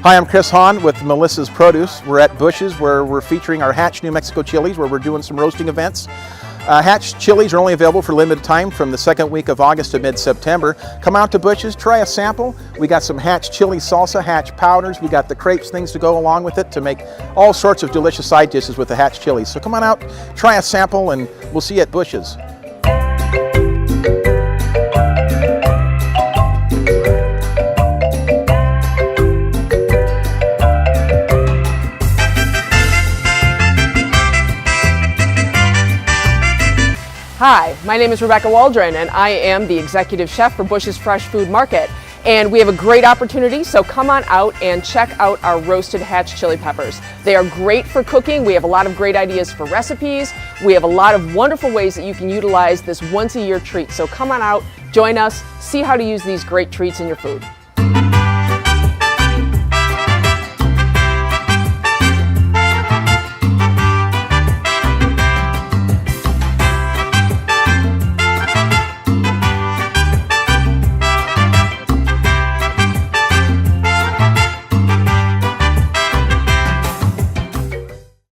Hi, I'm Chris Hahn with Melissa's Produce. We're at Busch's where we're featuring our hatch New Mexico chilies, where we're doing some roasting events. Hatch chilies are only available for limited time from the second week of August to mid-September. Come out to Busch's, try a sample. We got some hatch chili salsa, hatch powders. We got the crepes, things to go along with it to make all sorts of delicious side dishes with the hatch chilies. So come on out, try a sample, and we'll see you at Busch's. Hi, my name is Rebecca Waldron and I am the Executive Chef for Busch's Fresh Food Market. And we have a great opportunity, so come on out and check out our roasted hatch chili peppers. They are great for cooking. We have a lot of great ideas for recipes. We have a lot of wonderful ways that you can utilize this once-a-year treat. So come on out, join us, see how to use these great treats in your food.